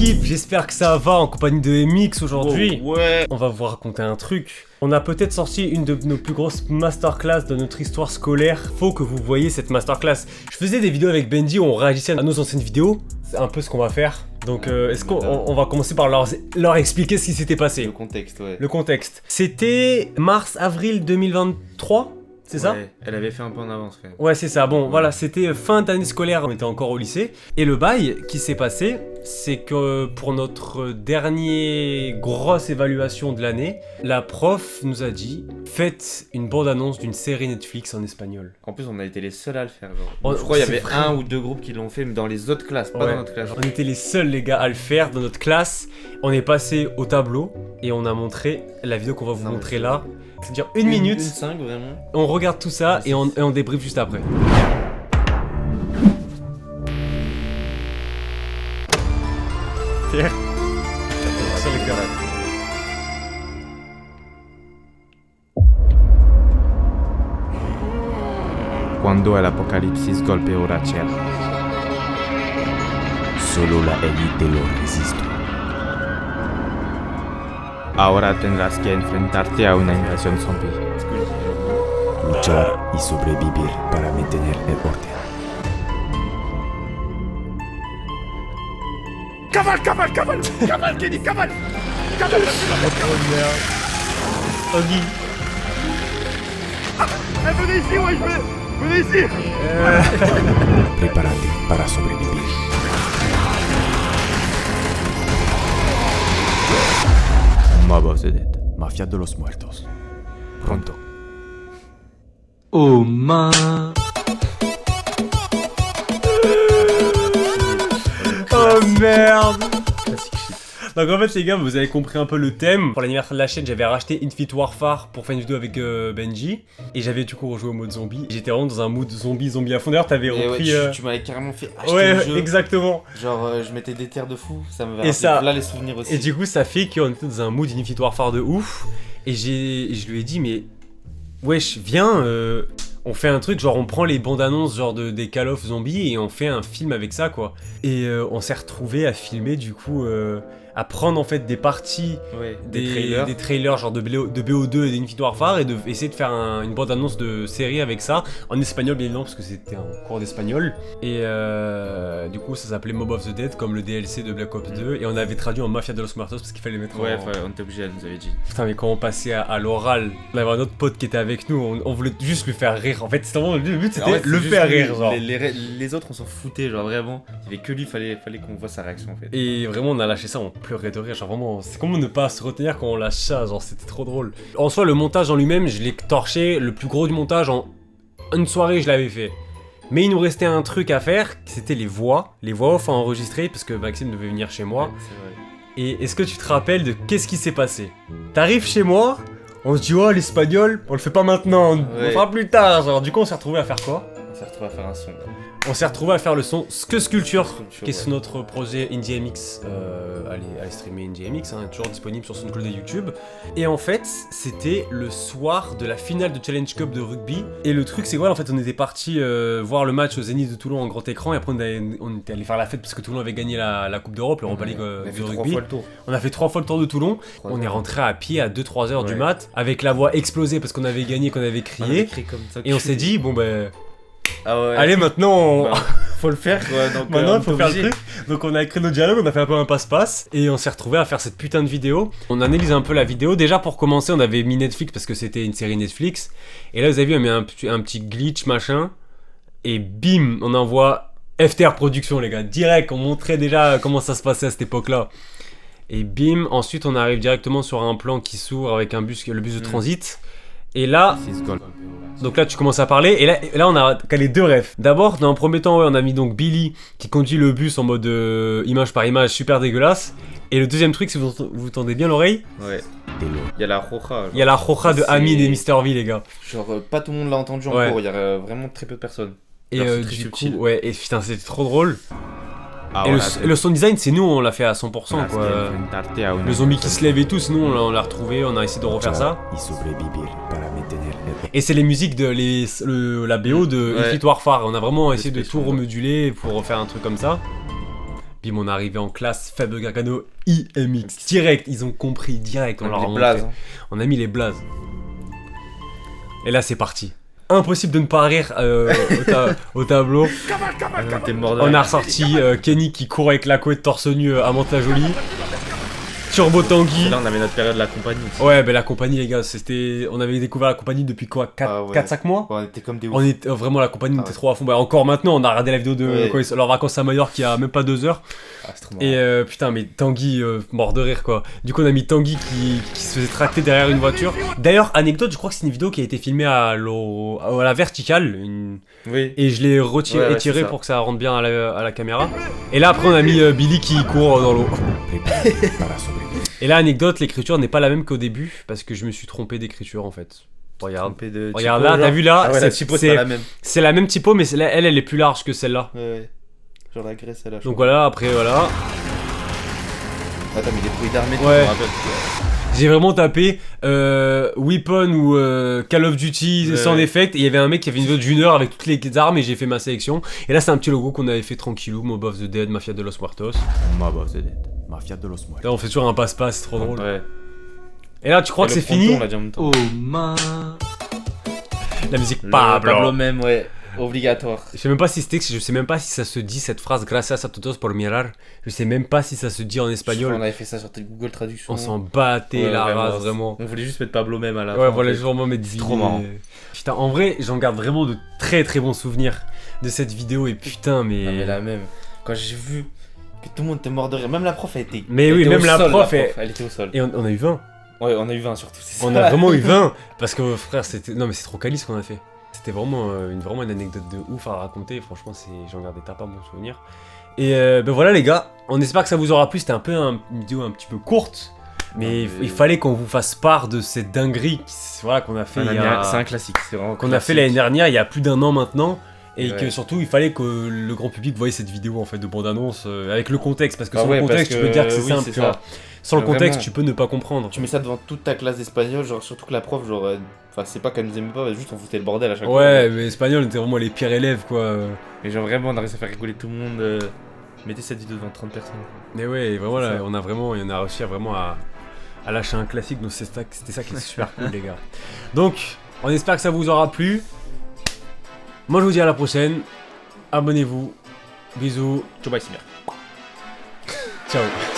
l'équipe, j'espère que ça va en compagnie de MX aujourd'hui. Oh, ouais. On va vous raconter un truc. On a peut-être sorti une de nos plus grosses masterclass de notre histoire scolaire. Faut que vous voyez cette masterclass. Je faisais des vidéos avec Benji où on réagissait à nos anciennes vidéos. C'est un peu ce qu'on va faire. Donc est-ce qu'on va commencer par leur expliquer ce qui s'était passé? Le contexte, ouais. Le contexte. C'était mars-avril 2023. C'est ça? Ouais, elle avait fait un peu en avance quand même. Ouais, c'est ça. Bon, voilà, c'était fin d'année scolaire, on était encore au lycée. Et le bail qui s'est passé, c'est que pour notre dernière grosse évaluation de l'année, la prof nous a dit « Faites une bande-annonce d'une série Netflix en espagnol. » En plus, on a été les seuls à le faire. Genre. Oh, Je crois qu'il y c'est avait vrai. un ou deux groupes qui l'ont fait, mais dans les autres classes, pas Ouais. dans notre classe. On était les seuls, les gars, à le faire dans notre classe. On est passé au tableau et on a montré la vidéo qu'on va vous Non, montrer mais là. C'est-à-dire une minute. 5 vraiment. On regarde tout ça Ouais, et on débriefe juste après. Pierre. Ça, les gars. Cuando el apocalipsis golpeó la Tierra, solo la élite lo resistió. Ahora tendrás que enfrentarte a una invasión zombie. Luchar y sobrevivir para mantener el orden. Oggy. Prepárate para sobrevivir. Mob of the Dead, Mafia de los Muertos. Pronto. Oh merde. Classique shit. Donc en fait les gars, vous avez compris un peu le thème. Pour l'anniversaire de la chaîne, j'avais racheté Infinite Warfare pour faire une vidéo avec Benji. Et j'avais du coup rejoué au mode zombie. J'étais vraiment dans un mood zombie à fond. D'ailleurs t'avais Et ouais, repris... tu m'avais carrément fait acheter le Ouais, jeu. exactement. Genre, je mettais des terres de fou, ça m'avait Et rappelé ça- là les souvenirs aussi. Et du coup ça fait qu'on était dans un mood Infinite Warfare de ouf. Et je lui ai dit mais... Wesh, viens, on fait un truc, genre on prend les bandes annonces genre des Call of Zombies et on fait un film avec ça quoi. Et on s'est retrouvé à filmer du coup, à prendre en fait des parties Ouais, des trailers genre de BO2 et d'Infinite Warfare et essayer de faire une bande annonce de série avec ça, en espagnol bien évidemment parce que c'était un cours d'espagnol. Et du coup ça s'appelait Mob of the Dead comme le DLC de Black Ops 2 et on avait traduit en Mafia de los Muertos parce qu'il fallait mettre Ouais, en... on était obligé, elle nous avait dit. Putain mais quand on passait à l'oral, on avait un autre pote qui était avec nous, on voulait juste lui faire rire. En fait c'était vraiment le but, c'était En fait, le c'est faire juste rire genre. Les autres on s'en foutait, genre vraiment. Il y avait que lui, fallait qu'on voit sa réaction en fait. Et vraiment on a lâché ça, on pleurait de rire, genre vraiment, c'est comment ne pas se retenir quand on lâche ça, genre c'était trop drôle. En soi le montage en lui-même, je l'ai torché, le plus gros du montage en une soirée je l'avais fait. Mais il nous restait un truc à faire, c'était les voix off à enregistrer parce que Maxime devait venir chez moi. Ouais, c'est vrai. Et est-ce que tu te rappelles de qu'est-ce qui s'est passé? T'arrives chez moi, on se dit oh l'espagnol, on le fait pas maintenant, on le Ouais. fera plus tard, genre du coup on s'est retrouvé à faire quoi? On s'est retrouvé à faire un son. On s'est retrouvé à faire le son Sculpture, Sculpture, qui est sur ouais. notre projet Indie MX. Allez streamer Indie MX, hein, toujours disponible sur SoundCloud et YouTube. Et en fait, c'était le soir de la finale de Challenge Cup de rugby. Et le truc, c'est quoi? En fait, on était parti voir le match au Zénith de Toulon en grand écran. Et après, on était allé faire la fête parce que Toulon avait gagné la Coupe d'Europe, l'Europa League On a de fait 3 rugby. fois le tour. On a fait 3 fois le tour de Toulon. On est rentré à pied à 2-3 heures du Ouais. mat, avec la voix explosée parce qu'on avait gagné, qu'on avait On avait crié. crié comme ça. Et on s'est dit, bon ben, Ah ouais. allez maintenant, on... Bah, faut le faire quoi. Donc, Maintenant, on il faut est faire le obligé. truc. Donc, on a écrit nos dialogues, on a fait un peu un passe-passe. Et on s'est retrouvé à faire cette putain de vidéo. On analyse un peu la vidéo. Déjà, pour commencer, on avait mis Netflix parce que c'était une série Netflix. Et là, vous avez vu, on met un petit glitch, machin. Et bim, on envoie FTR Productions, les gars. Direct, on montrait déjà comment ça se passait à cette époque-là. Et bim, ensuite, on arrive directement sur un plan qui s'ouvre avec le bus de transit. Et là, Six goals. donc là tu commences à parler et là on a calé 2 refs. D'abord dans un premier temps ouais, on a mis donc Billy qui conduit le bus en mode image par image super dégueulasse. Et le deuxième truc si vous tendez bien l'oreille, Ouais. De l'eau. Il y a la roja. il y a la roja de C'est- Amine et Mr V les gars. Genre, pas tout le monde l'a entendu en Ouais. cours. Il y a vraiment très peu de personnes. Et Alors, c'est très du subtil. coup ouais et putain c'était trop drôle. Et Ahora le sound design c'est nous on l'a fait à 100% tendrás quoi. que enfrentarte a una Le zombie qui invasión se lève et tout sinon on l'a retrouvé, on a essayé de refaire ça. y sobrevivir para mantener el orden. Et c'est les musiques de la BO de Ouais. Infinite Warfare. On a vraiment essayé de spécial, tout ouais. remoduler pour refaire un truc comme ça. Bim, on est arrivé en classe, Fabio Gargano, IMX. Direct, ils ont compris, direct. On leur a les montré. blazes. Hein. On a mis les blazes. Et là, c'est parti. Impossible de ne pas rire au tableau. T'es mort de On rire. a ressorti Kenny qui court avec la couette torse nu à Mantes-la-Jolie. Turbo Tanguy. Là, on avait notre période de la compagnie. Aussi. Ouais, ben la compagnie, les gars, on avait découvert la compagnie depuis quoi 4-5 Ah ouais. mois. On était comme des ouf. On était vraiment la compagnie, on Ah était ouais. trop à fond. Bah, encore maintenant, on a regardé la vidéo de Ouais. leurs vacances à Majorque il y a même pas 2 heures. Ah, c'est trop marrant. Et putain, mais Tanguy, mort de rire quoi. Du coup, on a mis Tanguy qui se faisait tracter derrière une voiture. D'ailleurs, anecdote, je crois que c'est une vidéo qui a été filmée à la verticale. Oui. Et je l'ai retiré, Ouais, ouais, étiré c'est ça. pour que ça rentre bien à la caméra. Et là, après, on a mis Billy qui court dans l'eau. Prepárate para sobrevivir. Et là, anecdote, l'écriture n'est pas la même qu'au début parce que je me suis trompé d'écriture en fait. Regarde. Trompé de Regarde typo, là, t'as genre. vu là, Ah ouais, la typo, c'est pas la même. c'est la même typo, mais elle est plus large que celle-là. Ouais, ouais. Genre la Grèce, elle a Donc voilà, après voilà. Attends, mais les bruits d'armée, Ouais. je me rappelle. J'ai vraiment tapé Weapon ou Call of Duty Ouais, sans ouais. effect. Et il y avait un mec qui avait une vidéo d'une heure avec toutes les armes et j'ai fait ma sélection. Et là, c'est un petit logo qu'on avait fait tranquillou, Mob of the Dead, Mafia de los Muertos. Mob of the Dead. Mafia de los Muertos. Là, on fait toujours un passe-passe, c'est trop drôle. Ouais. Et là, tu crois Et que le c'est fini? fronton, on l'a dit en même temps. La musique Le Pablo. Pablo même, ouais. Obligatoire. Je sais même pas si je sais même pas si ça se dit cette phrase gracias a todos por mirar. Je sais même pas si ça se dit en On espagnol. avait fait ça sur Google Traduction. On s'en battait Ouais, la vraiment. race vraiment. On voulait juste mettre Pablo même à la Ouais, fin. voilà, en fait. vraiment mettre C'est trop marrant. Putain, en vrai, j'en garde vraiment de très très bons souvenirs de cette vidéo et putain, Ah, mais la même. Quand j'ai vu que tout le monde était mort de rire, même la prof, elle était. Mais elle oui, était même au la sol, prof, elle- elle était au sol. Et on a eu 20. Ouais, on a eu 20 surtout. c'est On ça. a vraiment eu 20 parce que frère, c'était non mais c'est trop quali ce qu'on a fait. C'était vraiment une anecdote de ouf à raconter. Franchement, j'en garde des tapas bons souvenirs. Et ben voilà les gars, on espère que ça vous aura plu. C'était un peu une vidéo un petit peu courte, mais Non, mais- il fallait qu'on vous fasse part de cette dinguerie voilà qu'on a fait C'est un classique. C'est vraiment qu'on a fait classique. l'année dernière, il y a plus d'un an maintenant. Et Ouais. que surtout, il fallait que le grand public voie cette vidéo en fait de bande-annonce avec le contexte. Parce que Ah sans ouais, le contexte, parce tu peux dire que que c'est oui, simple, c'est tu ça. vois. Sans le Vraiment. contexte, tu peux ne pas comprendre. Tu mets ça devant toute ta classe d'espagnol, genre surtout que la prof, genre. Enfin, c'est pas qu'elle nous aimait pas, juste on foutait le bordel à chaque fois. Ouais, mais espagnol, on était vraiment les pires élèves quoi. Mais genre vraiment, on a réussi à faire rigoler tout le monde. Mettez cette vidéo devant 30 personnes. Mais ouais, vraiment, C'est là, ça. on a réussi à lâcher un classique, donc c'était ça qui est super cool, les gars. Donc, on espère que ça vous aura plu. Moi, je vous dis à la prochaine. Abonnez-vous. Bisous. Ciao, bye, c'est bien. Ciao.